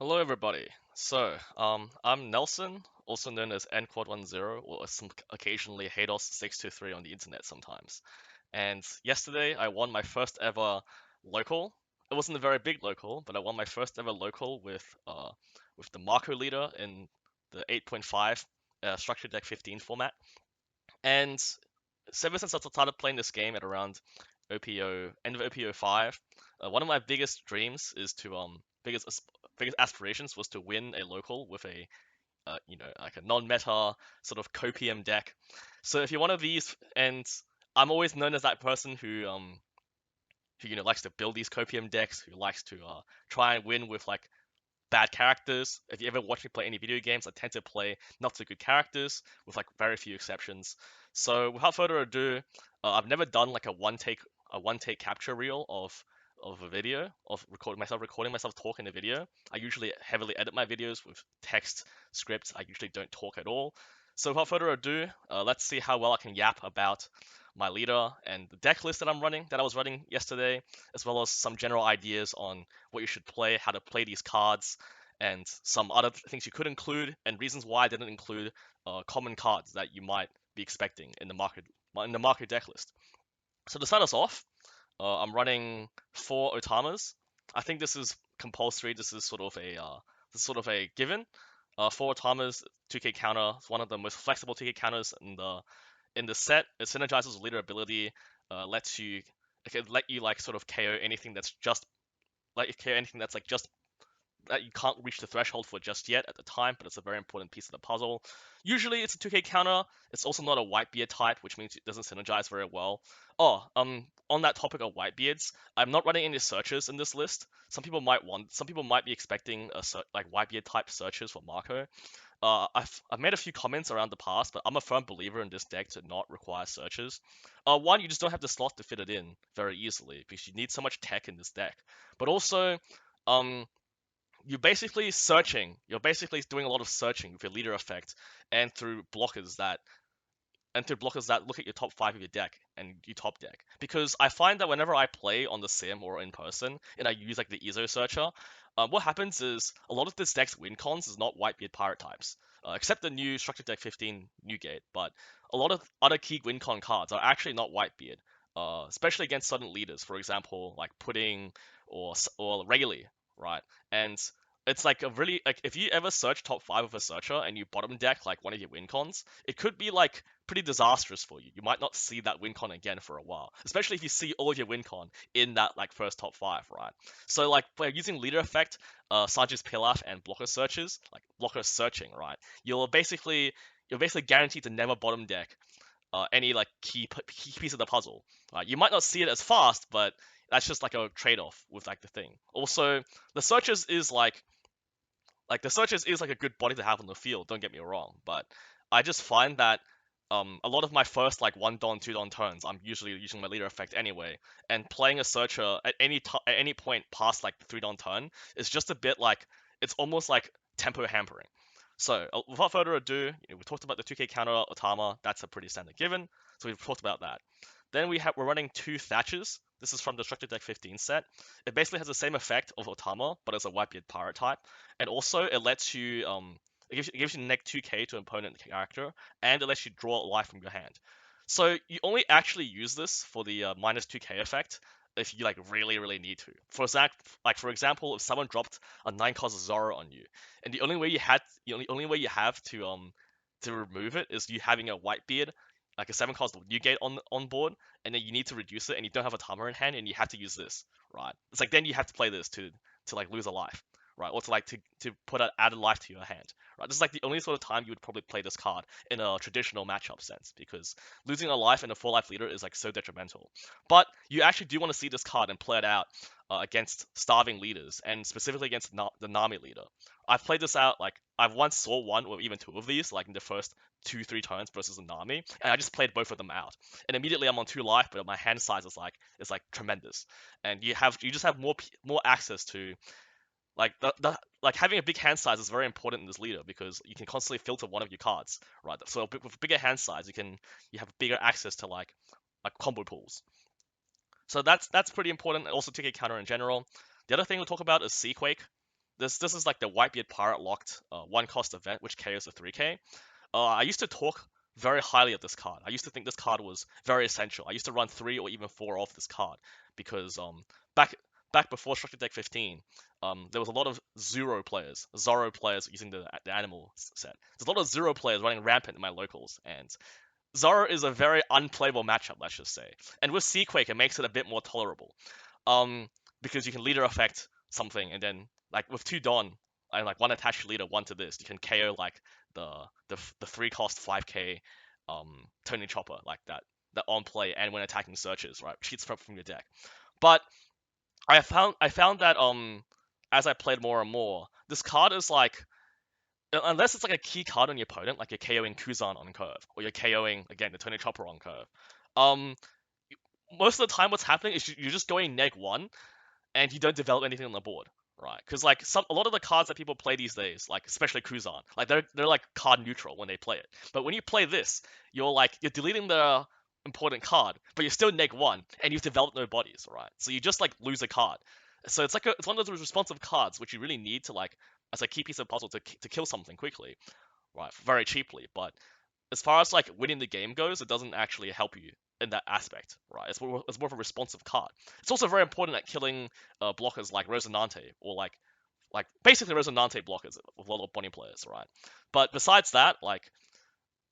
Hello, everybody. I'm Nelson, also known as NQuad10, or occasionally Hados623 on the internet sometimes. And yesterday, I won my first ever local. It wasn't a very big local, but I won my first ever local with the Marco leader in the 8.5 structured deck 15 format. And ever since I started playing this game at around OPO end of OP8.5, one of my biggest dreams is to biggest aspirations was to win a local with a like a non-meta sort of copium deck. So if you're one of these, and I'm always known as that person who likes to build these copium decks, who likes to try and win with like bad characters. If you ever watch me play any video games, I tend to play not so good characters with like very few exceptions. So without further ado, I've never done like a one take capture reel of a video of recording myself talk in a video. I usually heavily edit my videos with text scripts. I usually don't talk at all. So without further ado, let's see how well I can yap about my leader and the deck list that I was running yesterday, as well as some general ideas on what you should play, how to play these cards, and some other things you could include, and reasons why I didn't include common cards that you might be expecting in the market deck list. So to start us off, I'm running 4 Otamas. I think this is compulsory. This is sort of a given. 4 Otamas, 2K counter. It's one of the most flexible 2K counters in the set. It synergizes with leader ability. Lets you It can let you like sort of KO anything that's just like KO anything that's like just that you can't reach the threshold for just yet at the time, but it's a very important piece of the puzzle. Usually it's a 2K counter. It's also not a Whitebeard type, which means it doesn't synergize very well. On that topic of Whitebeards, I'm not running any searches in this list. Some people might be expecting like Whitebeard type searches for Marco. I've made a few comments around the past, but I'm a firm believer in this deck to not require searches. One, you just don't have the slot to fit it in very easily because you need so much tech in this deck. But also, um, you're basically doing a lot of searching with your leader effect and through blockers that look at your top five of your deck and you top deck. Because I find that whenever I play on the sim or in person and I use like the EZO searcher, what happens is a lot of this deck's wincons is not Whitebeard pirate types. Except the new structured deck 15 Newgate, but a lot of other key wincon cards are actually not Whitebeard, especially against sudden leaders. For example, like Pudding or Rayleigh, right? And it's like a really like if you ever search top five of a searcher and you bottom deck like one of your wincons, it could be like pretty disastrous for you. You might not see that wincon again for a while, especially if you see all of your wincon in that like first top five, right? So like by using leader effect, Sanji's Pilaf and blocker searches, like blocker searching, right? You're basically guaranteed to never bottom deck any like key piece of the puzzle. You might not see it as fast, but that's just like a trade-off with like the thing. Also, the searches is like a good body to have on the field. Don't get me wrong, but I just find that a lot of my first like 1 don 2 don turns, I'm usually using my leader effect anyway, and playing a searcher at any point past like the 3 don turn is just a bit like it's almost like tempo hampering. So without further ado, we talked about the 2K counter Otama. That's a pretty standard given. So we've talked about that. Then we're running 2 Thatches. This is from the Structured Deck 15 set. It basically has the same effect of Otama, but as a Whitebeard pirate type, and also it lets you it gives you neg 2k to opponent character, and it lets you draw life from your hand. So you only actually use this for the minus 2k effect if you like really really need to. For example, if someone dropped a 9 cost Zooro on you, and the only way you have to remove it is you having a Whitebeard like a 7 cost Newgate on board, and then you need to reduce it, and you don't have a timer in hand, and you have to use this, right? It's like then you have to play this to like lose a life, right? Or to like to put an added life to your hand, right? This is like the only sort of time you would probably play this card in a traditional matchup sense, because losing a life in a 4 life leader is like so detrimental. But you actually do want to see this card and play it out against starving leaders, and specifically against the Nami leader. I've played this out like I've once saw one or even two of these like in the first 2-3 turns versus a Nami, and I just played both of them out. And immediately I'm on 2 life, but my hand size is like tremendous, and you just have more access to like having a big hand size is very important in this leader because you can constantly filter one of your cards, right? So with bigger hand size, you have bigger access to like combo pools. So that's pretty important. Also, 2K counter in general. The other thing we'll talk about is Seaquake. This is like the Whitebeard Pirate locked 1-cost event, which KOs a 3k. I used to talk very highly of this card. I used to think this card was very essential. I used to run 3 or even 4 off this card because back back before Structure Deck 15, there was a lot of Zooro players using the animal set. There's a lot of Zooro players running rampant in my locals, and Zooro is a very unplayable matchup, let's just say. And with Seaquake, it makes it a bit more tolerable. Because you can leader effect something, and then like with 2 Don and like 1 attached leader, 1 to this, you can KO like the 3-cost 5k Tony Chopper like that on play and when attacking searches, right? Cheats from your deck. But I found that as I played more and more, this card is like, unless it's like a key card on your opponent, like you're KOing Kuzan on curve, or you're KOing again the Tony Chopper on curve. Most of the time, what's happening is you're just going neg 1, and you don't develop anything on the board, right? Because like a lot of the cards that people play these days, like especially Kuzan, like they're like card neutral when they play it. But when you play this, you're deleting the important card, but you're still neg 1, and you've developed no bodies, right? So you just like lose a card. So it's one of those responsive cards which you really need to like as a key piece of puzzle to kill something quickly, right? Very cheaply. But as far as like winning the game goes, it doesn't actually help you in that aspect, right? It's more of a responsive card. It's also very important at killing blockers like Resonante, or like basically Resonante blockers with a lot of Bonney players, right? But besides that, like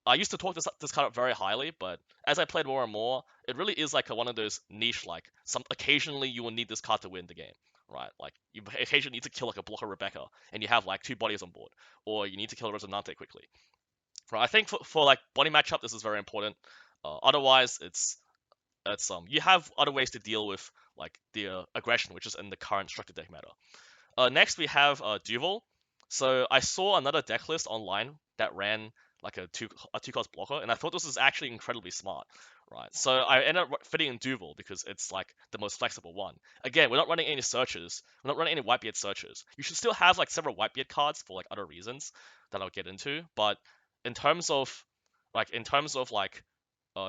I used to talk this card up very highly, but as I played more and more, it really is like one of those niche, like occasionally you will need this card to win the game, right? Like you occasionally need to kill like a blocker Rebecca, and you have like 2 bodies on board, or you need to kill Resonante quickly. Right, I think for like Bonney matchup, this is very important. Otherwise, it's you have other ways to deal with like the aggression, which is in the current structured deck meta. Next we have Duval. So I saw another deck list online that ran like a 2-cost blocker, and I thought this was actually incredibly smart, right? So I ended up fitting in Duval because it's like the most flexible one. Again, we're not running any searches. We're not running any Whitebeard searches. You should still have like several Whitebeard cards for like other reasons that I'll get into, but in terms of like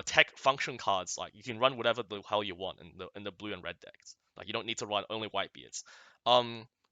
tech function cards, like you can run whatever the hell you want in the blue and red decks. Like you don't need to run only Whitebeards.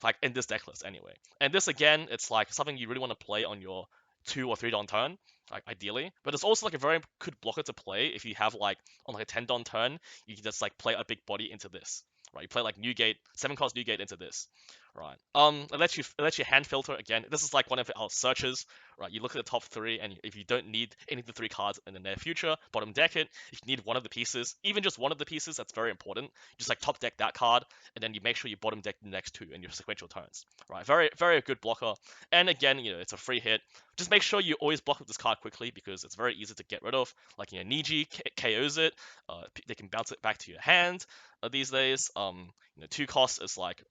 Like in this deck list anyway. And this again, it's like something you really want to play on your 2 or 3 Don turn, like ideally. But it's also like a very good blocker to play if you have like on like a 10 Don turn, you can just like play a big body into this. Right, you play like Newgate, 7-cost Newgate into this. Right. It lets you hand filter again. This is like one of our searches. Right. You look at the top 3, and if you don't need any of the 3 cards in the near future, bottom deck it. If you need one of the pieces, even just one of the pieces, that's very important. Just like top deck that card, and then you make sure you bottom deck the next 2 in your sequential turns. Right. Very, very good blocker. And again, it's a free hit. Just make sure you always block with this card quickly because it's very easy to get rid of. Like Niji KOs it. They can bounce it back to your hand these days. 2 costs is like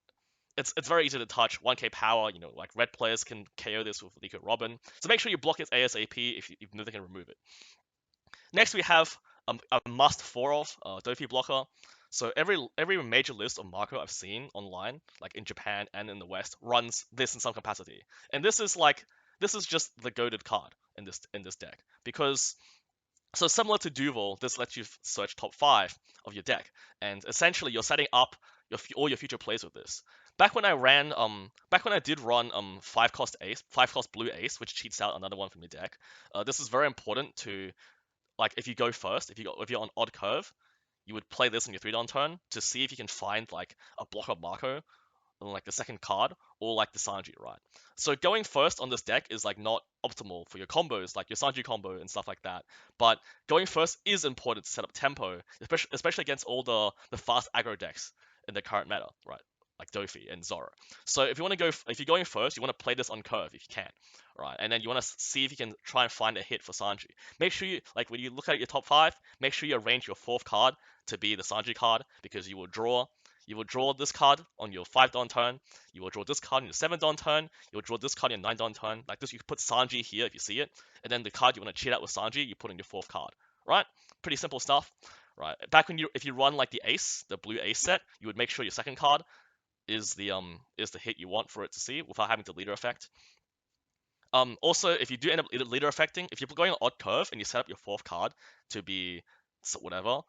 it's very easy to touch. 1k power, like red players can KO this with Liquid Robin. So make sure you block it ASAP if you know they can remove it. Next we have a must 4-off Doffy Blocker. So every major list of Marco I've seen online, like in Japan and in the West, runs this in some capacity. And this is just the goated card in this deck. Because so similar to Duval, this lets you search top 5 of your deck, and essentially you're setting up all your future plays with this. Back when I did run 5-cost blue ace, which cheats out another one from your deck. This is very important to, like, if you go first, if you're on odd curve, you would play this on your 3-Don turn to see if you can find like a blocker Marco on like the second card, or like the Sanji, right? So going first on this deck is like not optimal for your combos, like your Sanji combo and stuff like that. But going first is important to set up tempo, especially against all the fast aggro decks in the current meta, right? Like Doffy and Zooro. So if you're going first, you want to play this on curve if you can, right? And then you want to see if you can try and find a hit for Sanji. Make sure you, like, when you look at your top 5, make sure you arrange your 4th card to be the Sanji card, because you will draw this card on your 5-Don turn. You will draw this card on your 7-Don turn. You will draw this card on your 9-Don turn. Like this, you put Sanji here if you see it, and then the card you want to cheat out with Sanji, you put on your 4th card. Right? Pretty simple stuff. Right? Back when if you run like the ace, the blue ace set, you would make sure your 2nd card is the hit you want for it to see without having to leader effect. Also, if you do end up leader effecting, if you're going on odd curve and you set up your 4th card to be whatever,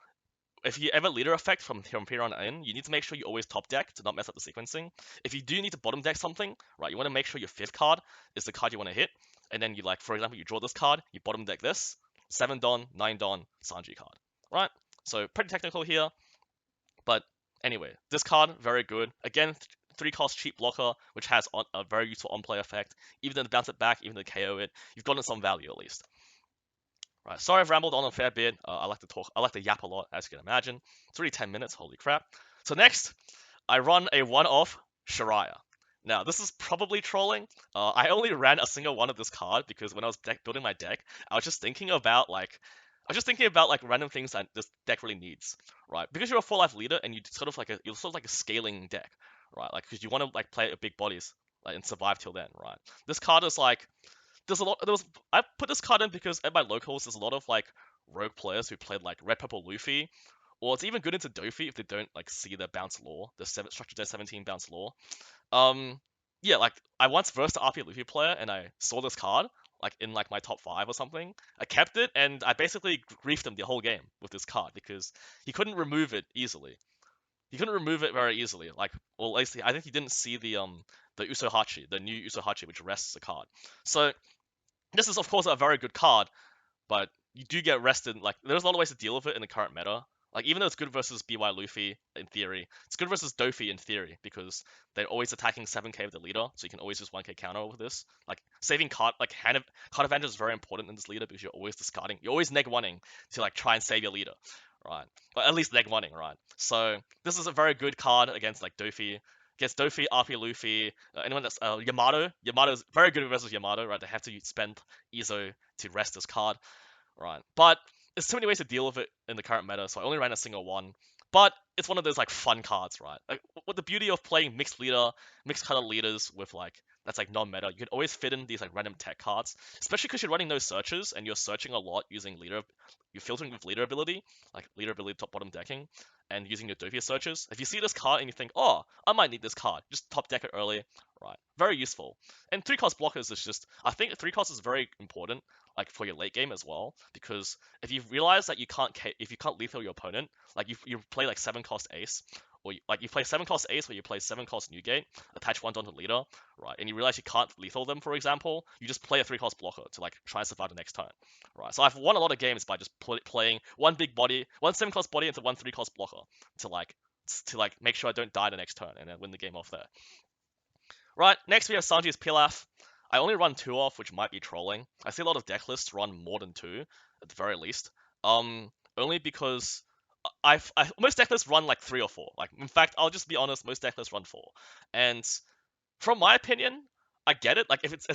if you ever leader effect from here on in, you need to make sure you always top deck to not mess up the sequencing. If you do need to bottom deck something, right, you want to make sure your 5th card is the card you want to hit, and then you like, for example, you draw this card, you bottom deck this, 7 Don, 9 Don, Sanji card, right? So pretty technical here, but anyway, this card very good. Again, 3-cost cheap blocker, which has a very useful on-play effect. Even to bounce it back, even to KO it, you've gotten some value at least. Right, sorry I've rambled on a fair bit. I like to talk, I like to yap a lot, as you can imagine. It's already 10 minutes, holy crap. So next, I run a one-off Shuraiya. Now, this is probably trolling. I only ran a single one of this card because when I was building my deck, I was just thinking about like random things that this deck really needs, right? Because you're a 4-life leader and you're sort of like a scaling deck, right? Like because you want to like play big bodies like, and survive till then, right? This card is like I put this card in because at my locals there's a lot of like rogue players who played like red purple Luffy, or it's even good into Doffy if they don't like see the bounce lore, the structure deck 17 bounce lore. Yeah, like I once versed an RP Luffy player and I saw this card like in like my top 5 or something. I kept it and I basically griefed him the whole game with this card because he couldn't remove it easily. He couldn't remove it very easily. Like, well, at least I think he didn't see the Usohachi, the new Usohachi, which rests the card. So this is of course a very good card, but you do get rested. Like, there's a lot of ways to deal with it in the current meta. Like, even though it's good versus BY Luffy in theory, it's good versus Doffy in theory because they're always attacking 7k of the leader, so you can always just 1k counter with this. Like, saving card advantage is very important in this leader because you're always discarding, you're always neg-1ing to like try and save your leader, right? But at least neg-1ing, right? So this is a very good card against like Doffy. Against Doffy, RP Luffy, anyone that's Yamato. Yamato's very good versus Yamato, right? They have to spend Izo to rest this card, right? But there's so many ways to deal with it in the current meta, so I only ran a single one. But it's one of those like fun cards, right? Like what the beauty of playing mixed color leaders with like that's like non-meta, you can always fit in these like random tech cards, especially because you're running no searches and you're searching a lot using leader, you're filtering with leader ability, like leader ability top bottom decking, and using your Doffy searches. If you see this card and you think, oh, I might need this card, just top deck it early, right? Very useful. And 3-cost blockers is just, I think 3-cost is very important, like for your late game as well, because if you realize that you can't lethal your opponent, like you play like 7-cost ace, or you play 7-cost ace, or you play 7-cost Newgate, attach 1 Don to leader, right? And you realize you can't lethal them, for example, you just play a 3-cost blocker to like try and survive the next turn, right? So I've won a lot of games by just playing one 7-cost body into one 3-cost blocker to like make sure I don't die the next turn and then win the game off there. Right, next we have Sanji's Pilaf. I only run 2 off, which might be trolling. I see a lot of deck lists run more than 2, at the very least. Only because most deck lists run like 3 or 4. Like, in fact, I'll just be honest, most deck lists run 4. And from my opinion, I get it. Like, if it's a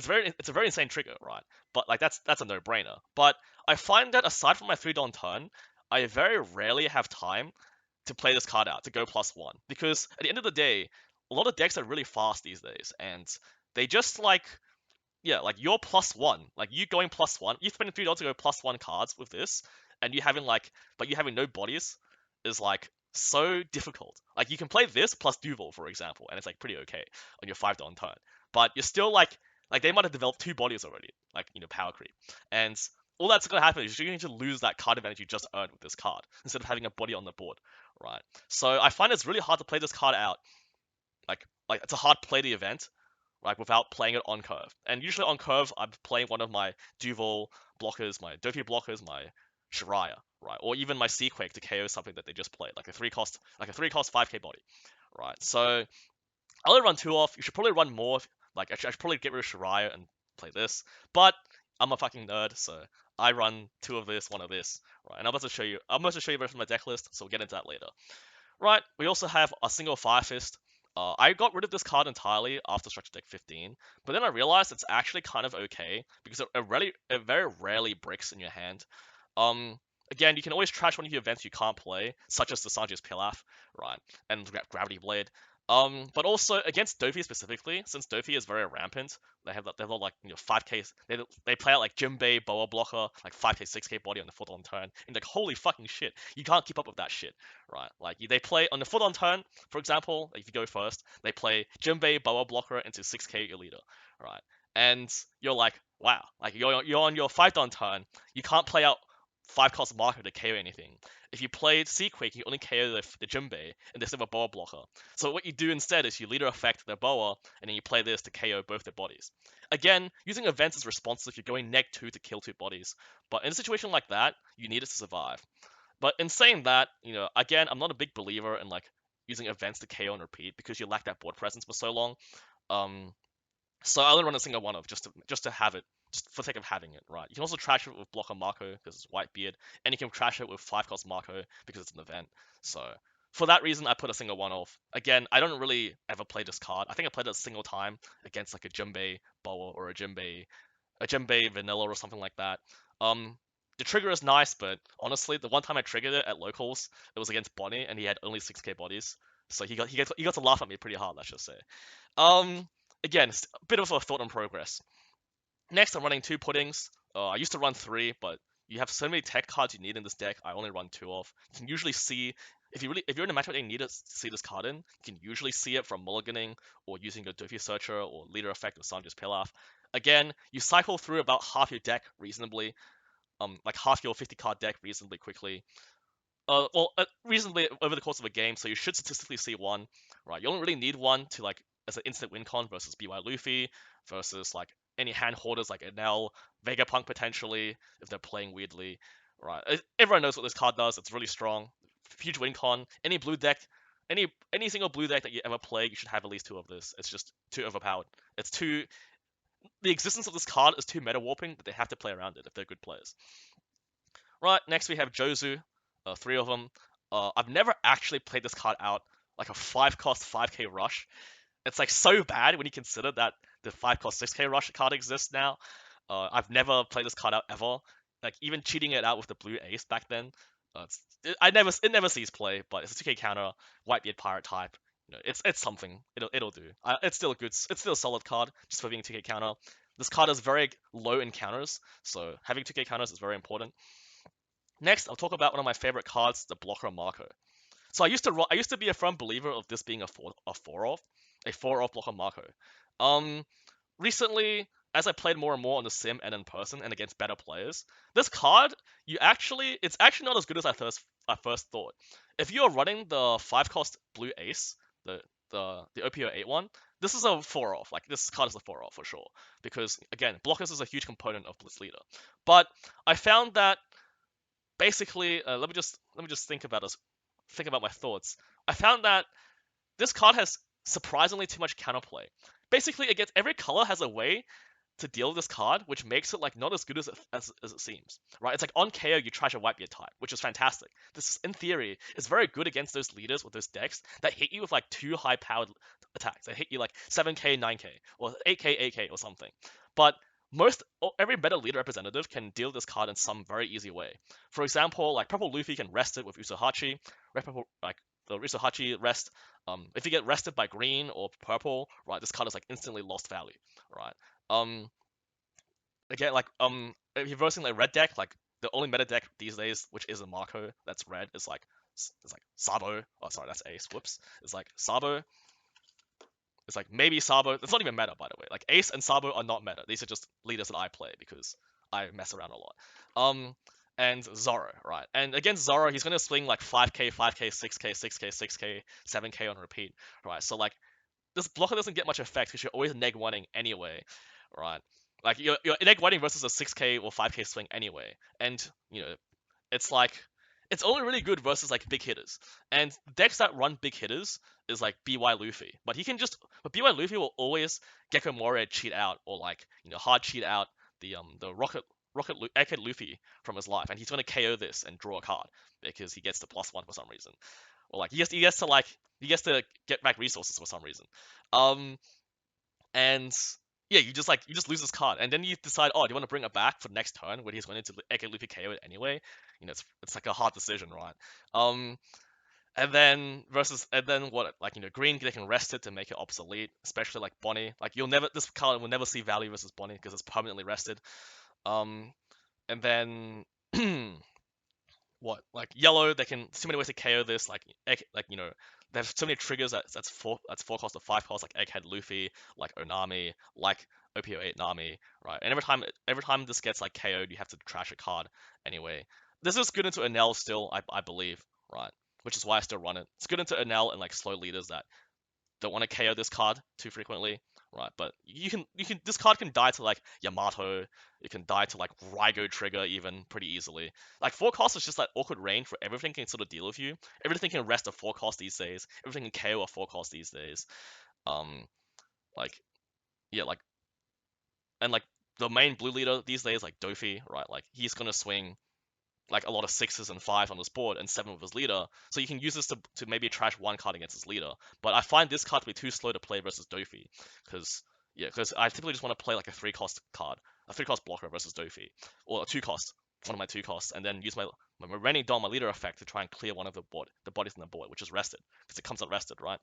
very insane trigger, right? But like that's a no-brainer. But I find that aside from my 3 Don turn, I very rarely have time to play this card out to go +1 because at the end of the day, a lot of decks are really fast these days, and they just like like you're +1, like you going +1, you spending $3 to go +1 cards with this, and you having no bodies is like so difficult. Like you can play this plus Duval, for example, and it's like pretty okay on your 5 Don turn, but you're still like they might have developed 2 bodies already, like power creep, and all that's gonna happen is you're going to lose that card advantage you just earned with this card instead of having a body on the board, right? So I find it's really hard to play this card out. Like it's a hard play the event, like without playing it on curve. And usually on curve, I'm playing one of my Duval blockers, my Doffy blockers, my Shuraiya, right? Or even my Seaquake to KO something that they just played, like a 3-cost 5k body, right? So I only run 2 off. You should probably run more. Like I should probably get rid of Shuraiya and play this. But I'm a fucking nerd, so I run 2 of this, 1 of this, right? And I'm about to show you the rest of my deck list, so we'll get into that later. Right, we also have a single FireFist. I got rid of this card entirely after Structure Deck 15, but then I realized it's actually kind of okay because it very rarely bricks in your hand. Again, you can always trash one of your events you can't play, such as the Sanji's Pilaf, right, and Gravity Blade. But also against Doffy specifically, since Doffy is very rampant, they have like 5k. They play out like Jimbei Boa Blocker, like 5k 6k body on the 4 Don turn, and like holy fucking shit, you can't keep up with that shit, right? Like they play on the 4 Don turn, for example, if you go first, they play Jimbei Boa Blocker into 6k your leader, right? And you're like, wow, like you're on your 5 Don turn, you can't play out 5-cost marker to KO anything. If you played Seaquake, you only KO the Jinbei and they still have a boa blocker. So what you do instead is you leader effect their boa, and then you play this to KO both their bodies. Again, using events is responsive. You're going -2 to kill 2 bodies, but in a situation like that, you need it to survive. But in saying that, again, I'm not a big believer in like using events to KO and repeat because you lack that board presence for so long. So I only run a single one of just to have it, just for the sake of having it, right? You can also trash it with Blocker Marco because it's Whitebeard, and you can trash it with 5-cost Marco because it's an event. So for that reason, I put a single one off. Again, I don't really ever play this card. I think I played it a single time against like a Jinbei Boa or a Jinbei Vanilla or something like that. The trigger is nice, but honestly, the one time I triggered it at locals, it was against Bonney, and he had only 6k bodies, so he got to laugh at me pretty hard, let's just say. Again, it's a bit of a thought in progress. Next, I'm running 2 puddings. I used to run 3, but you have so many tech cards you need in this deck. I only run 2 of. You can usually see if you're in a matchup that you need to see this card in, you can usually see it from mulliganing or using your Doffy Searcher or Leader Effect with Sanji's Pilaf. Again, you cycle through about half your deck reasonably, like half your 50 card deck reasonably quickly. Reasonably over the course of a game, so you should statistically see 1, right? You don't really need 1 to like as an instant win con versus BY Luffy versus like any hand holders like Enel, Vegapunk potentially if they're playing weirdly, right? Everyone knows what this card does. It's really strong, huge win con. Any blue deck, any single blue deck that you ever play, you should have at least 2 of this. It's just too overpowered. The existence of this card is too meta warping that they have to play around it if they're good players. Right, next we have Jozu, 3 of them. I've never actually played this card out like a 5-cost 5k rush. It's like so bad when you consider that the 5-cost 6k rush card exists now. I've never played this card out ever. Like even cheating it out with the blue ace back then. It never sees play, but it's a 2k counter, Whitebeard pirate type. It's something. It'll do. It's still a good. It's still a solid card just for being 2k counter. This card is very low in counters, so having 2k counters is very important. Next, I'll talk about one of my favorite cards, the Blocker Marco. So I used to be a firm believer of this being a 4-off Blocker Marco. Recently, as I played more and more on the sim and in person and against better players, this card it's actually not as good as I first thought. If you are running the 5-cost blue ace, the OP8 one, this is a 4-off. Like this card is a 4-off for sure because again, blockers is a huge component of Blitz Leader. But I found that basically, let me just think about my thoughts. I found that this card has surprisingly too much counterplay. Basically, every color has a way to deal with this card, which makes it like not as good as it seems. Right? It's like on KO you trash a Whitebeard type, which is fantastic. This in theory is very good against those leaders with those decks that hit you with like 2 high-powered attacks. That hit you like 7k, 9k, or 8k, 8k, or something. But every better leader representative can deal with this card in some very easy way. For example, like Purple Luffy can rest it with Usohachi, like the Usohachi rest. If you get rested by green or purple, right, this card is like instantly lost value, right? Again, like if you're versing like red deck, like the only meta deck these days, which is a Marco that's red, is like Sabo. Oh, sorry, that's Ace. Whoops. It's like Sabo. It's like maybe Sabo. It's not even meta, by the way. Like Ace and Sabo are not meta. These are just leaders that I play because I mess around a lot. And Zooro, right? And against Zooro, he's gonna swing like 5k, 5k, 6k, 6k, 6k, 7k on repeat, right? So like this blocker doesn't get much effect because you're always neg-1ing anyway, right? Like you're neg-1ing versus a 6k or 5k swing anyway, and it's like it's only really good versus like big hitters. And decks that run big hitters is like BY Luffy, but BY Luffy will always Gecko Moria cheat out or like hard cheat out the Rocket Luffy from his life, and he's gonna KO this and draw a card because he gets the +1 for some reason, or like he gets to get back resources for some reason. And yeah, you just lose this card, and then you decide, oh, do you want to bring it back for the next turn when he's going to Eke Luffy KO it anyway? It's like a hard decision, right? And then what? Like green they can rest it to make it obsolete, especially like Bonney. Like this card will never see value versus Bonney because it's permanently rested. And then what? Like yellow, they can so many ways to KO this. There's so many triggers that's 4-cost or 5-cost, like Egghead Luffy, like Onami, like OP8 Nami, right? And every time this gets like KO'd, you have to trash a card anyway. this is good into Enel still, I believe, right? Which is why I still run it. It's good into Enel and like slow leaders that don't want to KO this card too frequently, right? But you can this card can die to like Yamato, it can die to like Raigo trigger even pretty easily. Like 4 cost is just like awkward range where everything can sort of deal with you. Everything can rest a 4 cost these days. Everything can KO a 4 cost these days. Um, like yeah, like and like the main blue leader these days, like Doffy, right? Like he's gonna swing like a lot of 6s and 5 on his board and 7 with his leader. So you can use this to maybe trash one card against his leader. But I find this card to be too slow to play versus Doffy. Because I typically just want to play like a 3 cost card, a 3 cost blocker versus Doffy. Or a 2 cost, one of my 2 costs, and then use my remaining Dom, my leader effect to try and clear one of the bodies in the board, which is rested. Because it comes out rested, right?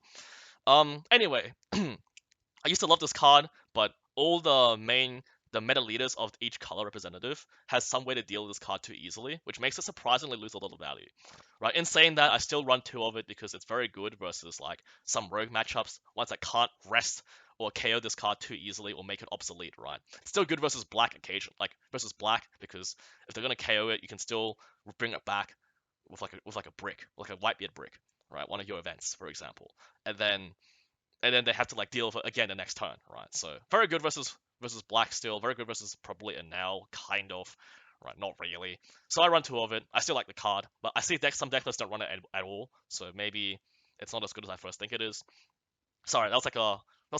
Anyway, I used to love this card, but all the meta leaders of each color representative has some way to deal with this card too easily, which makes it surprisingly lose a lot of value. Right? In saying that, I still run 2 of it because it's very good versus like some rogue matchups, ones that can't rest or KO this card too easily or make it obsolete, right? It's still good versus black occasion, like versus black, because if they're gonna KO it, you can still bring it back with like a brick, like a whitebeard brick, right? One of your events, for example. And then they have to like deal with it again the next turn, right? So very good versus black still, very good versus probably a now kind of, right? Not really. So I run 2 of it. I still like the card, but I see some deck lists don't run it at all. So maybe it's not as good as I first think it is. Sorry, that was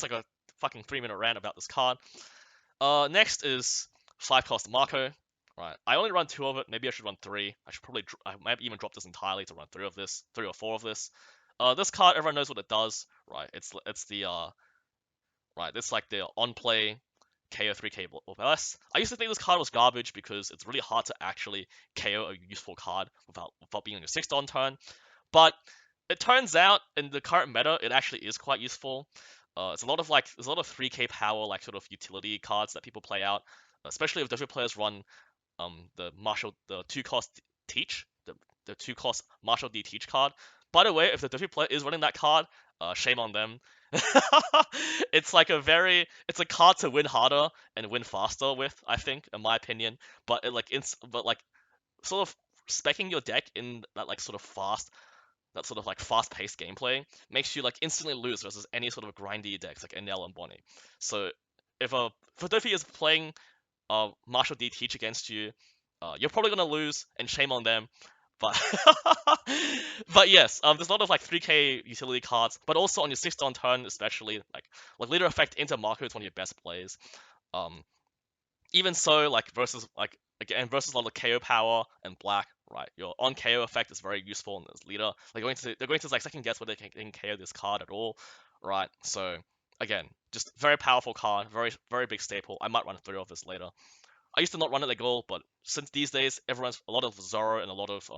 like a fucking 3-minute rant about this card. Next is 5 cost Marco. Right, I only run 2 of it. Maybe I should run 3. I might even drop this entirely to run 3 of this, 3 or 4 of this. This card, everyone knows what it does, right? It's the right, this like the on play KO 3K with LS. I used to think this card was garbage because it's really hard to actually KO a useful card without being on your 6th on turn. But it turns out in the current meta, it actually is quite useful. There's a lot of 3K power like sort of utility cards that people play out, especially if different players run the 2 cost teach, the 2 cost Marshall D teach card. By the way, if the Duffy player is running that card, shame on them. It's a card to win harder and win faster with, I think, in my opinion. But sort of specking your deck in that sort of like fast-paced gameplay makes you like instantly lose versus any sort of grindy decks like Enel and Bonney. So if Duffy is playing Marshall D teach against you, you're probably gonna lose, and shame on them. But but yes, there's a lot of like 3K utility cards, but also on your 6th on turn, especially like leader effect into Marco is one of your best plays. Um, Even so, like versus a lot of KO power and black, right? Your on KO effect is very useful in this leader. They're going to like second guess whether they can KO this card at all, right? So again, just very powerful card, very very big staple. I might run through of this later. I used to not run it at all, but since these days everyone's a lot of Zooro and a lot of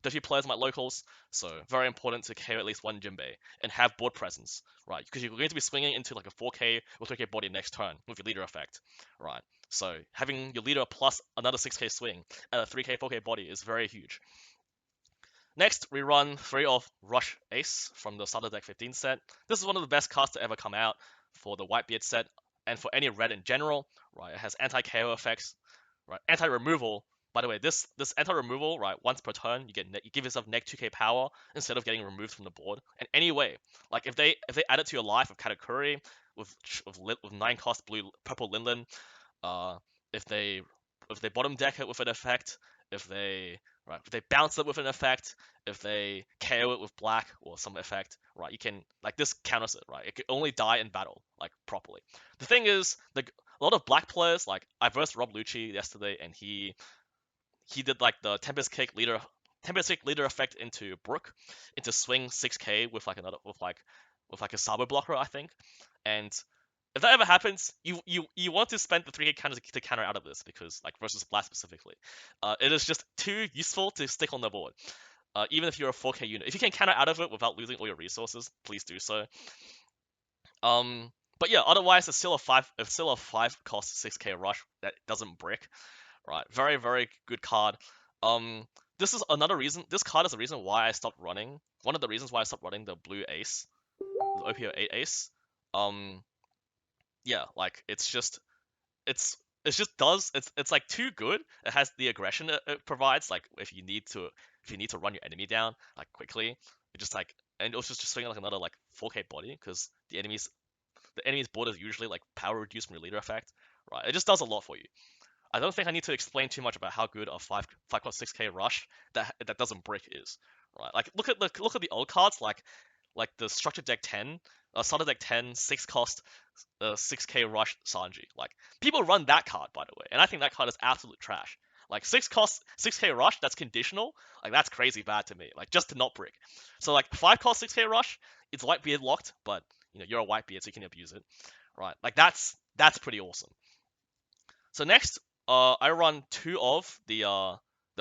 Doffy players in my locals, so very important to KO at least one Jinbei and have board presence, right? Because you're going to be swinging into like a 4K or 3K body next turn with your leader effect, right? So having your leader plus another 6K swing and a 3K 4K body is very huge. Next, we run 3 of Rush Ace from the Starter Deck 15 set. This is one of the best cards to ever come out for the Whitebeard set and for any red in general, right? It has anti-KO effects, right? Anti-removal. By the way, this anti-removal, right? Once per turn, you give yourself neg 2K power instead of getting removed from the board. And anyway, like if they add it to your life of Katakuri with 9 cost blue purple Linlen, uh, if they bottom deck it with an effect, if they if they bounce it with an effect, if they KO it with black or some effect, right? You can like this counters it, right? It can only die in battle, like properly. The thing is, a lot of black players, like I versed Rob Lucci yesterday, and he did like the Tempest Kick leader effect into Brook, into swing 6K with like another with like a Sabo blocker, I think, and if that ever happens, you want to spend the 3K counter to counter out of this because like versus blast specifically, it is just too useful to stick on the board. Even if you're a 4K unit, if you can counter out of it without losing all your resources, please do so. But yeah, otherwise it's still a 5 cost 6K rush that doesn't brick. Right, very very good card. This is another reason. This card is the reason why I stopped running. One of the reasons why I stopped running the blue ace, the OP8 ace. Yeah, like it's it just does. It's like too good. It has the aggression it provides. Like if you need to run your enemy down like quickly, it just like and also just swinging like another like 4K body because the enemy's board is usually like power reduced from your leader effect. Right, it just does a lot for you. I don't think I need to explain too much about how good a 5+6K rush that doesn't brick is. Right, like look at the old cards like the structure deck 10, starter deck 10, 6 cost 6K rush Sanji. Like people run that card by the way, and I think that card is absolute trash. Like 6 cost 6K rush that's conditional, like that's crazy bad to me. Like just to not brick. So like 5 cost 6K rush, it's Whitebeard locked, but you're a Whitebeard so you can abuse it, right? Like that's pretty awesome. So next, I run 2 of the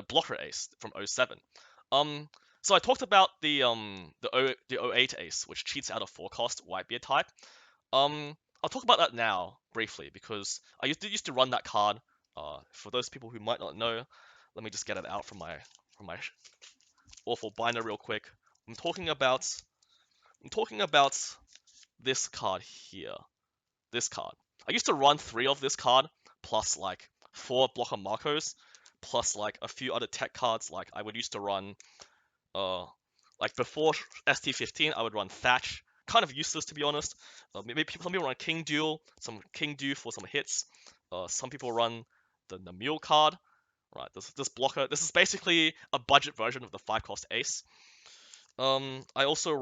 blocker ace from 07. So I talked about the 08 ace, which cheats out of 4 cost Whitebeard type. I'll talk about that now briefly because I used to run that card. For those people who might not know, let me just get it out from my awful binder real quick. I'm talking about this card here. This card. I used to run 3 of this card plus like 4 blocker Marcos plus like a few other tech cards. Like I would used to run like before ST15 I would run Thatch. Kind of useless to be honest. Maybe some people run King Duel, some King Du for some hits. Some people run the Mule card. Right, this blocker. This is basically a budget version of the 5 cost ace. I also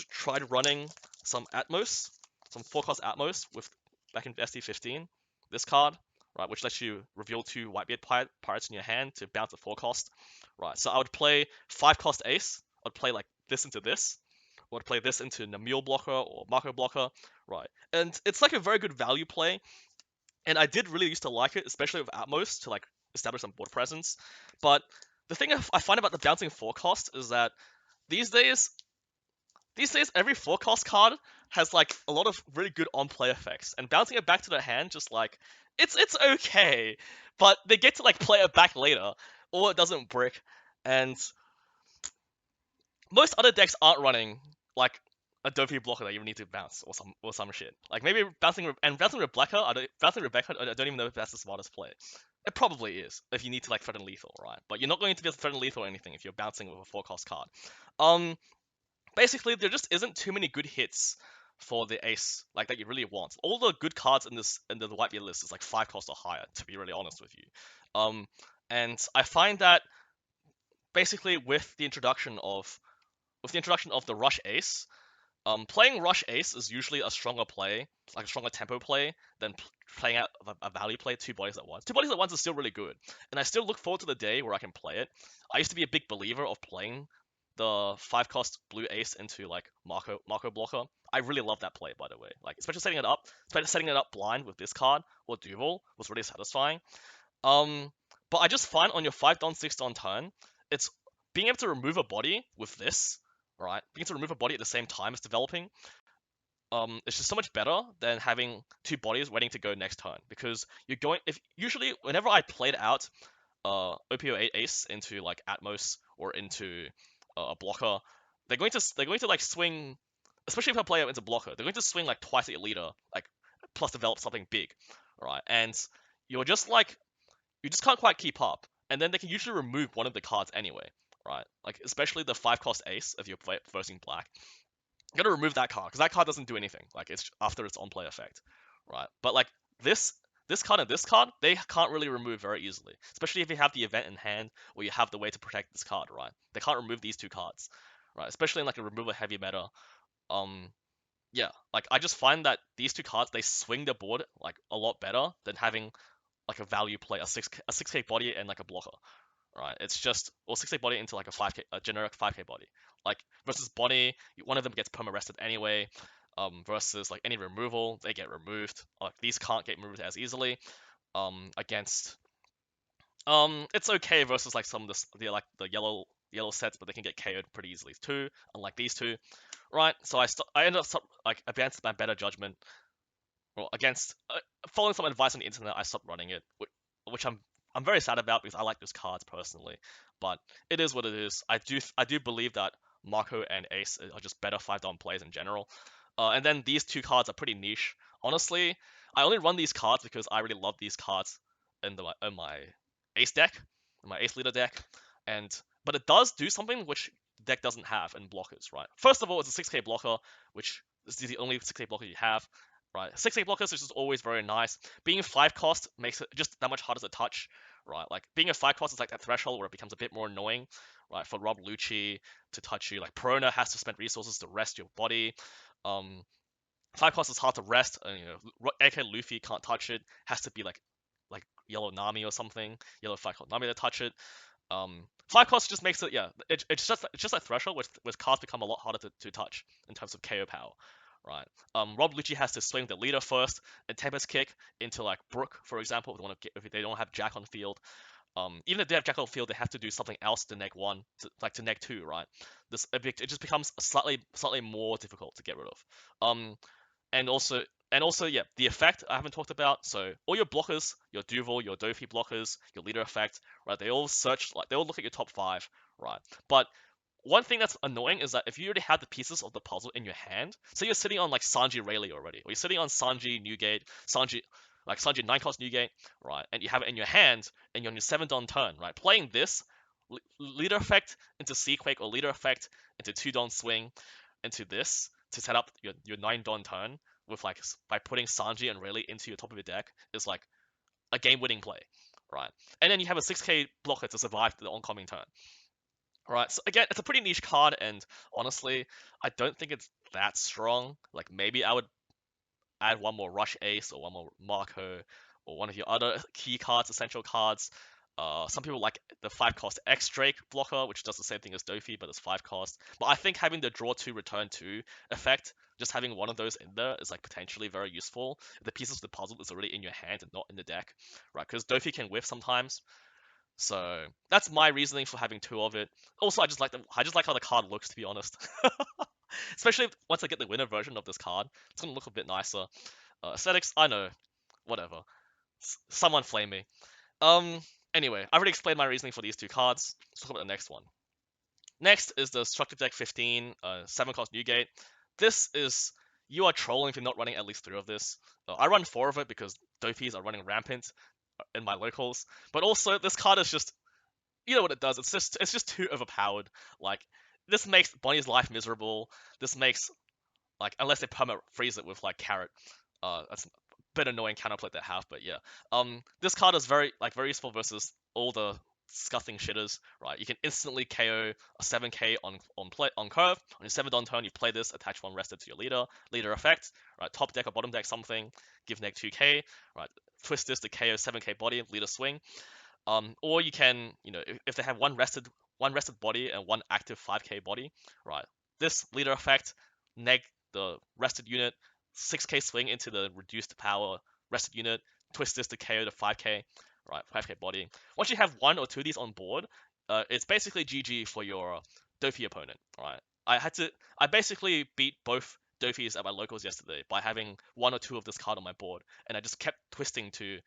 tried running some Atmos, some 4 cost Atmos with back in ST15. This card, right, which lets you reveal 2 Whitebeard pirates in your hand to bounce a 4 cost. Right, so I would play 5 cost ace. I'd play like this into this. I would play this into Namil blocker or Marco blocker. Right, and it's like a very good value play. And I did really used to like it, especially with Atmos to like establish some board presence. But the thing I find about the bouncing 4 cost is that these days every 4 cost card has like a lot of really good on play effects, and bouncing it back to the hand just like it's okay, but they get to like play it back later, or it doesn't brick, and most other decks aren't running like a Doffy Blocker that you need to bounce or some shit. Like maybe bouncing Rebecca, I don't even know if that's the smartest play. It probably is if you need to like threaten lethal, right? But you're not going to be able to threaten lethal or anything if you're bouncing with a 4 cost card. Basically there just isn't too many good hits for the ace like that you really want. All the good cards in the Whitebeard list is like 5 cost or higher, to be really honest with you. And I find that basically with the introduction of the Rush Ace, playing Rush Ace is usually a stronger play, like a stronger tempo play, than playing out a value play 2 bodies at once. 2 bodies at once is still really good, and I still look forward to the day where I can play it. I used to be a big believer of playing the 5 cost blue ace into like Marco blocker. I really love that play, by the way. Like especially setting it up blind with this card or Duval was really satisfying. But I just find on your 5 don 6 don turn, it's being able to remove a body with this, right? Being able to remove a body at the same time as developing, it's just so much better than having 2 bodies waiting to go next turn, because you're going if usually whenever I played out OP8 ace into like Atmos or into a blocker, they're going to like swing, especially if I play it into blocker, they're going to swing like twice at your leader, like plus develop something big, right? And you're just like you just can't quite keep up, and then they can usually remove one of the cards anyway, right? Like especially the 5 cost ace if you're versing black, you gotta remove that card because that card doesn't do anything. Like it's after its on play effect, right? But like this card and this card, they can't really remove very easily, especially if you have the event in hand or you have the way to protect this card, right? They can't remove these 2 cards, right? Especially in like a removal heavy meta. Um, yeah, like I just find that these 2 cards they swing the board like a lot better than having like a value play, a 6K body and like a blocker, right? It's just or 6K body into like a generic 5K body. Like versus Bonney, one of them gets perma rested anyway. Versus like any removal, they get removed. Like these can't get removed as easily. Against it's okay versus like some of the yellow sets, but they can get KO'd pretty easily too. Unlike these 2, right? So I ended up like against my better judgment, or against following some advice on the internet, I stopped running it, which I'm very sad about because I like those cards personally. But it is what it is. I do believe that Marco and Ace are just better 5 don plays in general. And then these 2 cards are pretty niche honestly, I only run these cards because I really love these cards in my ace deck, in my ace leader deck, but it does do something which the deck doesn't have in blockers, right? First of all, it's a 6k blocker, which is the only 6k blocker you have, right? 6k blockers is just always very nice. Being 5 cost makes it just that much harder to touch, right? Like being a 5 cost is like that threshold where it becomes a bit more annoying, right? For Rob Lucci to touch you, like Perona has to spend resources to rest your body. 5 cost is hard to rest. AK Luffy can't touch it. Has to be like yellow Nami or something. Yellow 5 cost Nami to touch it. 5 cost just makes it, yeah. It's just that threshold with cards become a lot harder to touch in terms of KO power, right? Rob Lucci has to swing the leader first and Tempest kick into like Brook, for example, if they don't have Jack on field. Even if they have Jack on field, they have to do something else to neg 1, to neg 2, right? It just becomes slightly more difficult to get rid of. And also, yeah, the effect I haven't talked about. So all your blockers, your Duval, your Doffy blockers, your leader effect, right? They all look at your top 5, right? But one thing that's annoying is that if you already have the pieces of the puzzle in your hand, so you're sitting on like Sanji Rayleigh already, or you're sitting on Sanji Newgate, Sanji 9 cost Newgate, right? And you have it in your hand, and you're on your 7 Don turn, right? Playing this leader effect into Seaquake or leader effect into 2 Don swing into this to set up your 9 Don turn with by putting Sanji and Rayleigh into your top of your deck is like a game-winning play, right? And then you have a 6k blocker to survive the oncoming turn. Right, so again, it's a pretty niche card, and honestly, I don't think it's that strong. Like, maybe I would add one more Rush Ace or one more Marco or one of your other key cards, essential cards. Some people like the 5 cost X Drake blocker, which does the same thing as Doffy, but it's 5 cost. But I think having the draw 2, return 2 effect, just having one of those in there is like potentially very useful. The pieces of the puzzle is already in your hand and not in the deck, right? Because Doffy can whiff sometimes. So that's my reasoning for having 2 of it. Also, I just like how the card looks, to be honest. Especially once I get the winner version of this card, it's gonna look a bit nicer. Aesthetics, I know, whatever. Someone flame me. Um. Anyway, I've already explained my reasoning for these 2 cards. Let's talk about the next one. Next is the Structure Deck 15, 7 cost Newgate. This is, you are trolling if you're not running at least 3 of this. I run 4 of it because Dophies are running rampant in my locals. But also, this card is just, you know what it does. It's just too overpowered. Like, this makes Bonney's life miserable. This makes, like, unless they perma freeze it with like Carrot. That's a bit annoying counterplay they have, but yeah. This card is very useful versus all the scuffing shitters, right? You can instantly KO a 7k on curve. On your 7 Don turn, you play this, attach 1 rested to your leader effect, right? Top deck or bottom deck something, give neg 2k, right? Twist this to KO 7k body, leader swing. Or you can, if they have one rested body and 1 active 5k body, right? This leader effect, neg the rested unit, 6k swing into the reduced power rested unit, twist this to KO the 5k, right? 5k body. Once you have 1 or 2 of these on board, it's basically GG for your Doffy opponent, right? I basically beat both Doffies at my locals yesterday by having 1 or 2 of this card on my board, and I just kept twisting to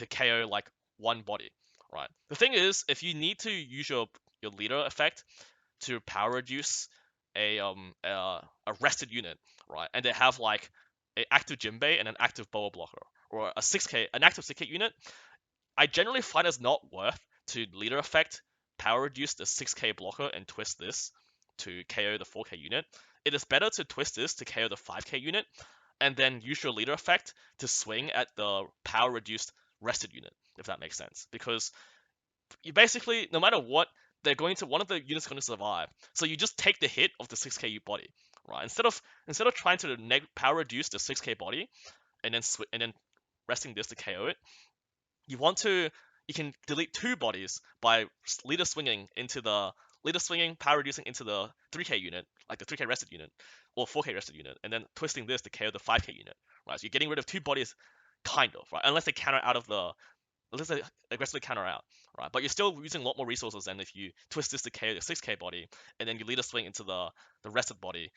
KO like 1 body, right? The thing is, if you need to use your leader effect to power reduce a rested unit, right, and they have like an active Jinbei and an active Boa blocker, or an active 6k unit, I generally find it's not worth to leader effect power reduce the 6k blocker and twist this to KO the 4k unit. It is better to twist this to KO the 5k unit and then use your leader effect to swing at the power reduced rested unit, if that makes sense. Because you basically, no matter what, one of the units going to survive. So you just take the hit of the 6k body, right? Instead of trying to power reduce the 6k body and then resting this to KO it, you can delete 2 bodies by power reducing into the 3k unit, like the 3k rested unit, or 4k rested unit, and then twisting this to KO the 5k unit, right? So you're getting rid of 2 bodies, kind of, right? Unless they aggressively counter out, right? But you're still using a lot more resources than if you twist this to KO the 6k body, and then you leader swing into the rested body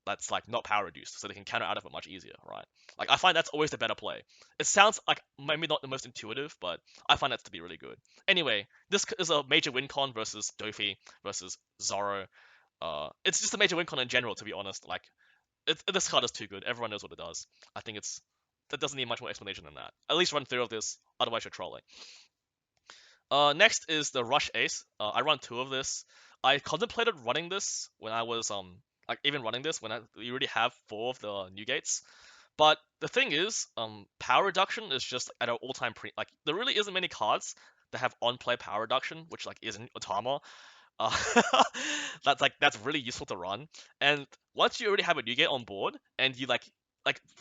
that's like not power reduced, so they can counter out of it much easier, right? Like, I find that's always the better play. It sounds like maybe not the most intuitive, but I find that to be really good. Anyway, this is a major WinCon versus Doffy versus Zooro. It's just a major WinCon in general, to be honest. Like, this card is too good. Everyone knows what it does. I think that doesn't need much more explanation than that. At least run through of this, otherwise you're trolling. Next is the Rush Ace. I run 2 of this. I contemplated running this when I was like even running this when we already have 4 of the Newgates. But the thing is, power reduction is just at an all-time like there really isn't many cards that have on-play power reduction, which like isn't Otama. Uh, that's really useful to run. And once you already have a Newgate on board, and you like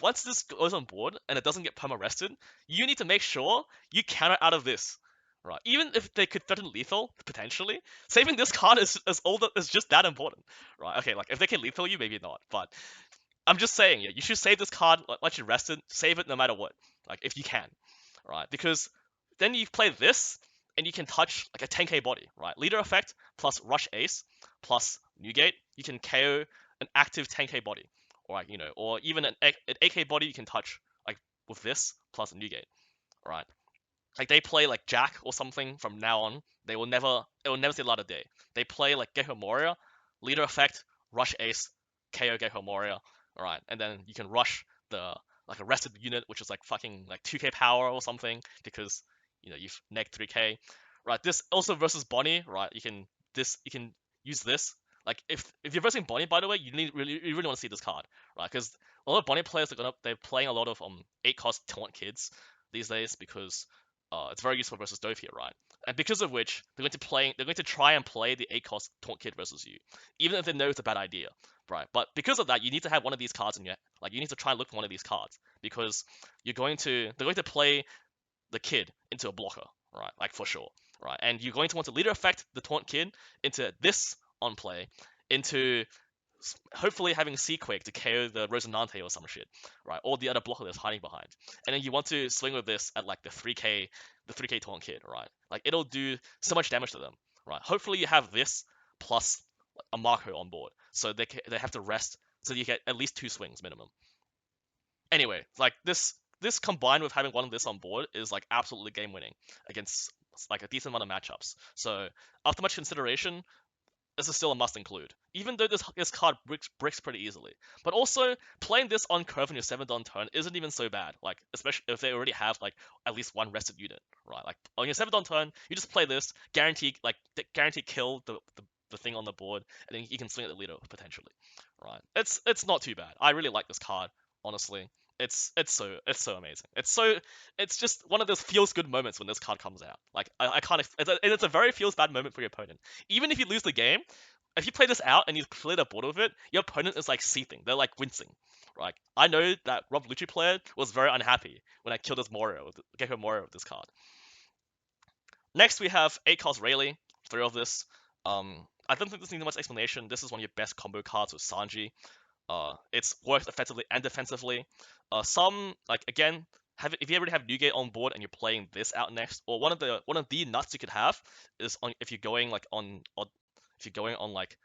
once this goes on board and it doesn't get perma rested, you need to make sure you counter out of this. Right, even if they could threaten lethal potentially, saving this card is just that important. Right, okay, like if they can lethal you, maybe not, but I'm just saying, yeah, you should save this card once you rest it. Save it no matter what, like if you can, right? Because then you play this and you can touch like a 10k body, right? Leader effect plus Rush Ace plus Newgate, you can KO an active 10k body, or like, or even an 8k body you can touch like with this plus a Newgate, right? Like they play like Jack or something from now on, it will never see the light of day. They play like Gecko Moria, leader effect, Rush Ace, KO Gecko Moria, alright, and then you can rush the like a rested unit, which is like fucking like 2k power or something, because you've neg 3k. Right, this also versus Bonney, right? You can use this. Like if you're versing Bonney, by the way, you really want to see this card, right? Because a lot of Bonney players they're playing a lot of 8-cost taunt kids these days because it's very useful versus Doffy, right? And because of which, they're going to try and play the 8-cost taunt kid versus you, even if they know it's a bad idea, right? But because of that, you need to have one of these cards in your like you need to try and look for one of these cards because they're going to play the kid into a blocker, right? Like for sure, right? And you're going to want to leader effect the taunt kid into this on play, into hopefully having Seaquake to KO the Rosinante or some shit, right? Or the other blocker that's hiding behind. And then you want to swing with this at like the 3k taunt kid, right? Like it'll do so much damage to them, right? Hopefully you have this plus a Marco on board, so they have to rest, so you get at least 2 swings minimum. Anyway, like this combined with having one of this on board is like absolutely game winning against like a decent amount of matchups. So after much consideration, this is still a must include, even though this card bricks pretty easily. But also playing this on curve in your 7th on turn isn't even so bad. Like especially if they already have like at least one rested unit, right? Like on your 7th on turn, you just play this, guarantee kill the thing on the board, and then you can swing at the leader potentially, right? It's not too bad. I really like this card, honestly. It's so amazing. It's just one of those feels good moments when this card comes out. Like I can't. It's a very feels bad moment for your opponent. Even if you lose the game, if you play this out and you clear the board with it, your opponent is like seething. They're like wincing. Right? I know that Rob Lucci player was very unhappy when I killed his Gecko Morio with this card. Next we have 8-cost Rayleigh, 3 of this. I don't think this needs much explanation. This is one of your best combo cards with Sanji. It's works effectively and defensively. Some like again, if you already have Newgate on board and you're playing this out next, or one of the nuts you could have is if you're going like on odd, if you're going on like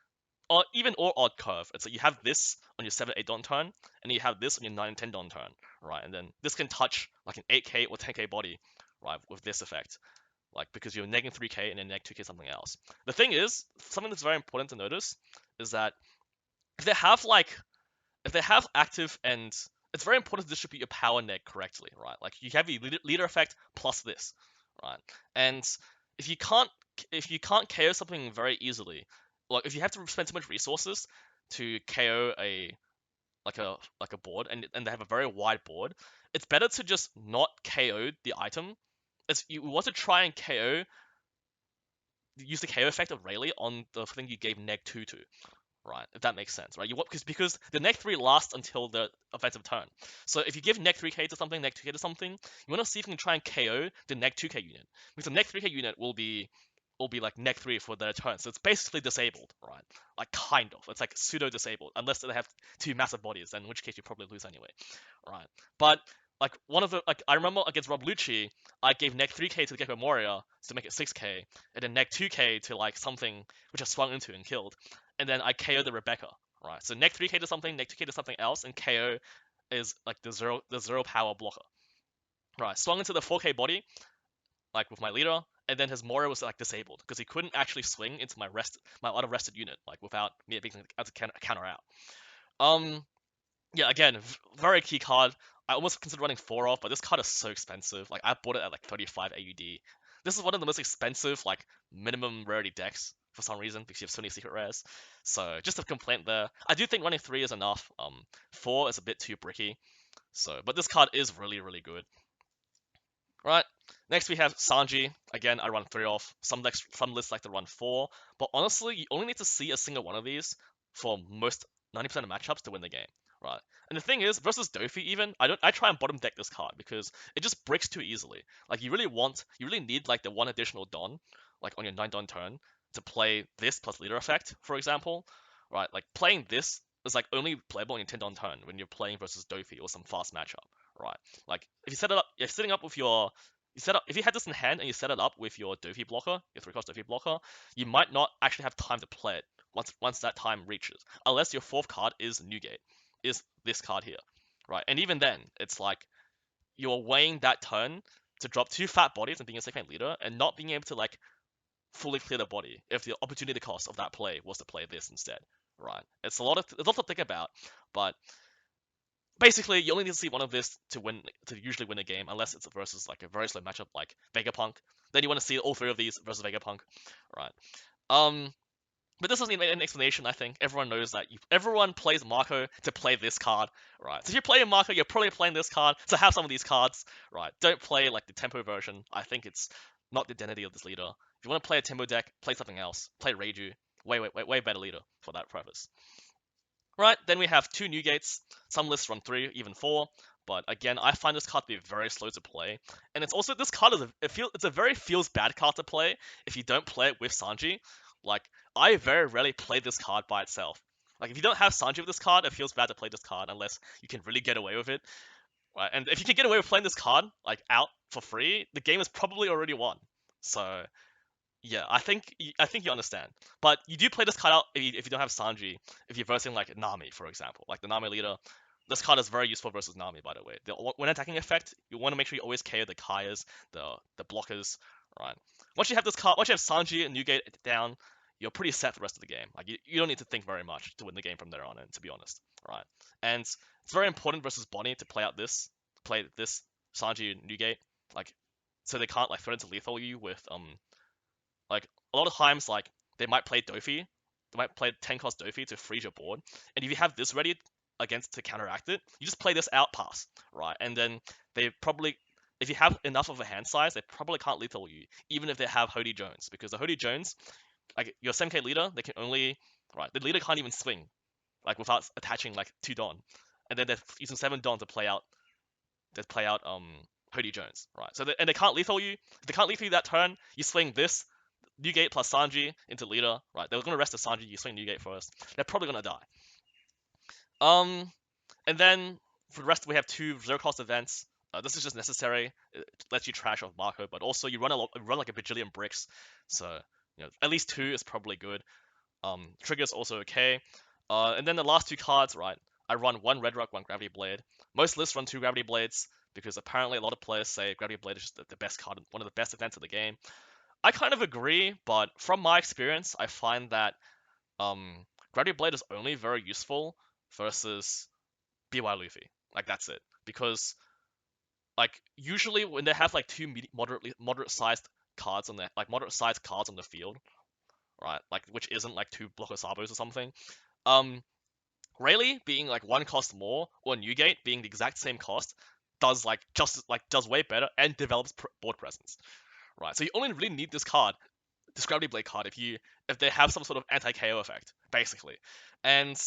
or even or odd curve. It's like you have this on your 7-8 don turn, and you have this on your 9-10 don turn, right? And then this can touch like an 8k or 10k body, right? With this effect, like because you're negging 3k and then neg 2k something else. The thing is, something that's very important to notice is that if they have active, and it's very important to distribute your power neg correctly, right? Like you have your leader effect plus this, right? And if you can't KO something very easily, like if you have to spend too much resources to KO like a board, and they have a very wide board, it's better to just not KO the item. You want to try and use the KO effect of Rayleigh on the thing you gave neg 2 to. Right, if that makes sense, right? You want because the neg 3 lasts until the offensive turn. So if you give neg 3k to something, neg 2k to something, you want to see if you can try and KO the neg 2k unit. Because the neg 3k unit will be like neg 3 for their turn. So it's basically disabled, right? Like kind of. It's like pseudo disabled, unless they have 2 massive bodies, in which case you probably lose anyway. Right. But like one of the I remember against Rob Lucci, I gave neg 3k to the Gecko Moria to make it 6k, and then neg 2k to like something which I swung into and killed, and then I KO the Rebecca, right? So neg 3k to something, neg 2k to something else, and KO is like the zero power blocker. Right, swung into the 4k body, like with my leader, and then his Moria was like disabled because he couldn't actually swing into my other rested unit, like without me being able to counter out. Yeah, again, very key card. I almost considered running 4 off, but this card is so expensive. Like, I bought it at like 35 AUD. This is one of the most expensive, like, minimum rarity decks for some reason, because you have so many secret rares. So, just a complaint there. I do think running 3 is enough. 4 is a bit too bricky. So, but this card is really, really good. Right. Next we have Sanji. Again, I run 3 off. Some lists like to run 4. But honestly, you only need to see a single one of these for most 90% of matchups to win the game. Right. And the thing is, versus Doffy even, I try and bottom deck this card because it just breaks too easily. Like you really need like the one additional Don, like on your 9 Don turn, to play this plus leader effect, for example. Right. Like playing this is like only playable on your 10 Don turn when you're playing versus Doffy or some fast matchup. Right. Like if you set it up, you're setting up with your if you had this in hand and you set it up with your Doffy blocker, your 3-cost Doffy blocker, you might not actually have time to play it once that time reaches, unless your 4th card is Newgate, is this card here, right? And even then, it's like you're weighing that turn to drop 2 fat bodies and being a second leader, and not being able to like fully clear the body if the opportunity cost of that play was to play this instead, right? It's a lot to think about, but basically, you only need to see one of this to usually win a game, unless it's versus like a very slow matchup like Vegapunk. Then you want to see all 3 of these versus Vegapunk, right? Um, but this doesn't need an explanation. I think everyone knows that everyone plays Marco to play this card, right? So if you're playing Marco, you're probably playing this card to have some of these cards, right? Don't play like the tempo version. I think it's not the identity of this leader. If you want to play a tempo deck, play something else. Play Reiju. Way better leader for that purpose. Right, then we have 2 Newgates. Some lists run 3, even 4. But again, I find this card to be very slow to play. And it's also, this card is it's a very feels bad card to play if you don't play it with Sanji. Like, I very rarely play this card by itself. Like, if you don't have Sanji with this card, it feels bad to play this card unless you can really get away with it. Right, and if you can get away with playing this card, like, out for free, the game is probably already won. So, yeah, I think you understand. But you do play this card out if you don't have Sanji, if you're versing like Nami, for example, like the Nami leader. This card is very useful versus Nami, by the way. When attacking effect, you want to make sure you always KO the Kayas, the blockers, right? Once you have this card, once you have Sanji and Newgate down, you're pretty set for the rest of the game. Like you don't need to think very much to win the game from there on in, to be honest, right? And it's very important versus Bonney to play this Sanji and Newgate, like so they can't like threaten to lethal you with like a lot of times, like they might play Doffy, they might play 10-cost Doffy to freeze your board, and if you have this ready against to counteract it, you just play this out pass, right? And then they probably, if you have enough of a hand size, they probably can't lethal you, even if they have Hody Jones, because the Hody Jones, like your 7K leader, they can only, right? The leader can't even swing, like without attaching like 2 Don, and then they're using 7 Don to play out Hody Jones, right? So and they can't lethal you. If they can't lethal you that turn, you swing this Newgate plus Sanji into leader, right? They're gonna rest the Sanji. You swing Newgate first. They're probably gonna die. Um, and then for the rest, we have 2 zero-cost events. This is just necessary. It lets you trash off Marco, but also you run like a bajillion bricks, so at least 2 is probably good. Trigger's also okay. And then the last 2 cards, right? I run 1 RedRoc, 1 Gravity Blade. Most lists run 2 Gravity Blades because apparently a lot of players say Gravity Blade is just the best card, one of the best events of the game. I kind of agree, but from my experience, I find that Gravity Blade is only very useful versus BY Luffy. Like that's it. Because like usually when they have like 2 moderate sized cards on the field, right? Like which isn't like 2 Blocker Sabos or something. Um, Rayleigh being like 1 cost more, or Newgate being the exact same cost, does way better and develops board presence, right? So you only really need this Gravity Blade card, if they have some sort of anti-KO effect, basically. And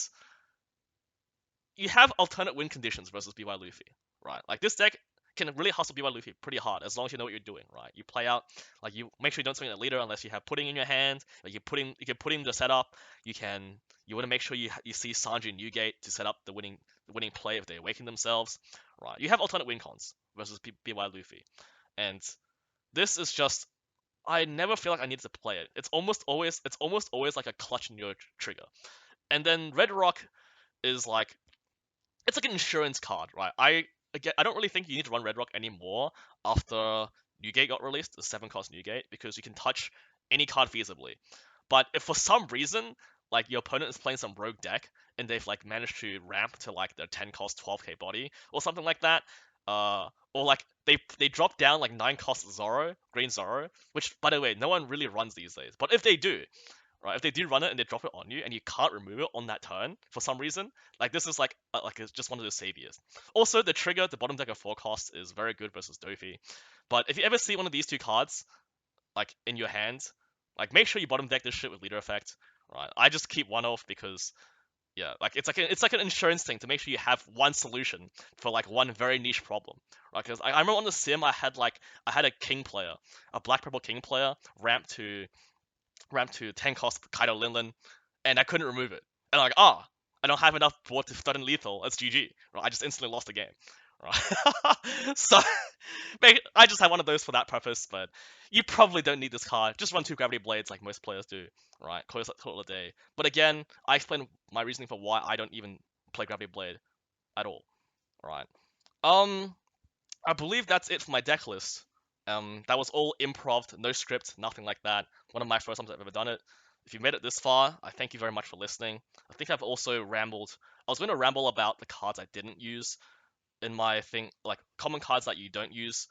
you have alternate win conditions versus BY Luffy, right? Like this deck can really hustle BY Luffy pretty hard as long as you know what you're doing, right? You play out, like you make sure you don't swing the leader unless you have pudding in your hand. Like you can put in the setup. You want to make sure you see Sanji and Newgate to set up the winning play if they awaken themselves, right? You have alternate win cons versus BY Luffy, and this is just I never feel like I need to play it. It's almost always like a clutch in your trigger. And then RedRoc is like it's like an insurance card, right? I don't really think you need to run RedRoc anymore after Newgate got released, the 7-cost Newgate, because you can touch any card feasibly. But if for some reason like your opponent is playing some rogue deck and they've like managed to ramp to like their 10 cost 12k body or something like that. Or like they drop down like 9 cost Zoro, green Zoro, which by the way no one really runs these days. But if they do, right, if they do run it and they drop it on you and you can't remove it on that turn for some reason, like this is like it's just one of the saviors. Also, the trigger, the bottom deck of 4 cost is very good versus Doffy. But if you ever see one of these two cards like in your hand, like make sure you bottom deck this shit with leader effect. Right, I just keep one off because yeah, like it's like an insurance thing to make sure you have one solution for like one very niche problem. Right, because I remember on the sim I had a king player, a black purple king player, ramp to 10 cost Kaido Linlin, and I couldn't remove it. And I'm like, I don't have enough board to threaten lethal. It's GG. Right, I just instantly lost the game. Right, so I just have one of those for that purpose, but you probably don't need this card. Just run 2 Gravity Blades like most players do, right? Close that total a day. But again, I explain my reasoning for why I don't even play Gravity Blade at all, right? Um, I believe that's it for my deck list. That was all improv, no script, nothing like that. One of my first times I've ever done it. If you made it this far, I thank you very much for listening. I think I've also rambled. I was going to ramble about the cards I didn't use in my thing, like common cards that you don't use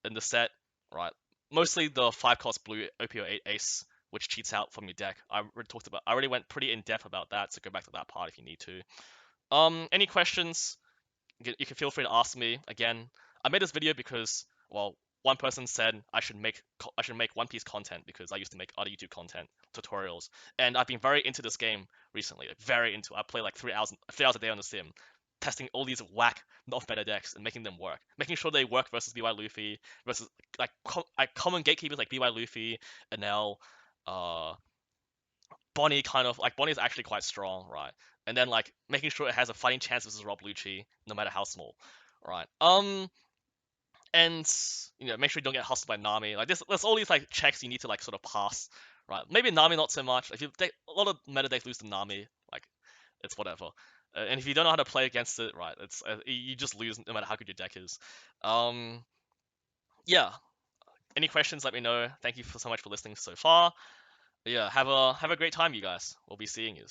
in the set, right? Mostly the 5 cost blue OP8 ace, which cheats out from your deck. I already went pretty in depth about that, so go back to that part if you need to. Any questions? You can feel free to ask me. Again, I made this video because, well, one person said I should make One Piece content because I used to make other YouTube content tutorials, and I've been very into this game recently. Like, very into. I play like 3 hours a day on the sim, testing all these whack not better decks and making them work, making sure they work versus BY Luffy versus like common gatekeepers like BY Luffy, Enel, uh, Bonney kind of like Bonney is actually quite strong, right? And then like making sure it has a fighting chance versus Rob Lucci, no matter how small, right? And make sure you don't get hustled by Nami. Like there's all these like checks you need to like sort of pass, right? Maybe Nami not so much. If a lot of meta decks lose to Nami, like it's whatever. And if you don't know how to play against it, right, it's you just lose no matter how good your deck is. Um, yeah. Any questions? Let me know. Thank you so much for listening so far. Yeah, have a great time, you guys. We'll be seeing you.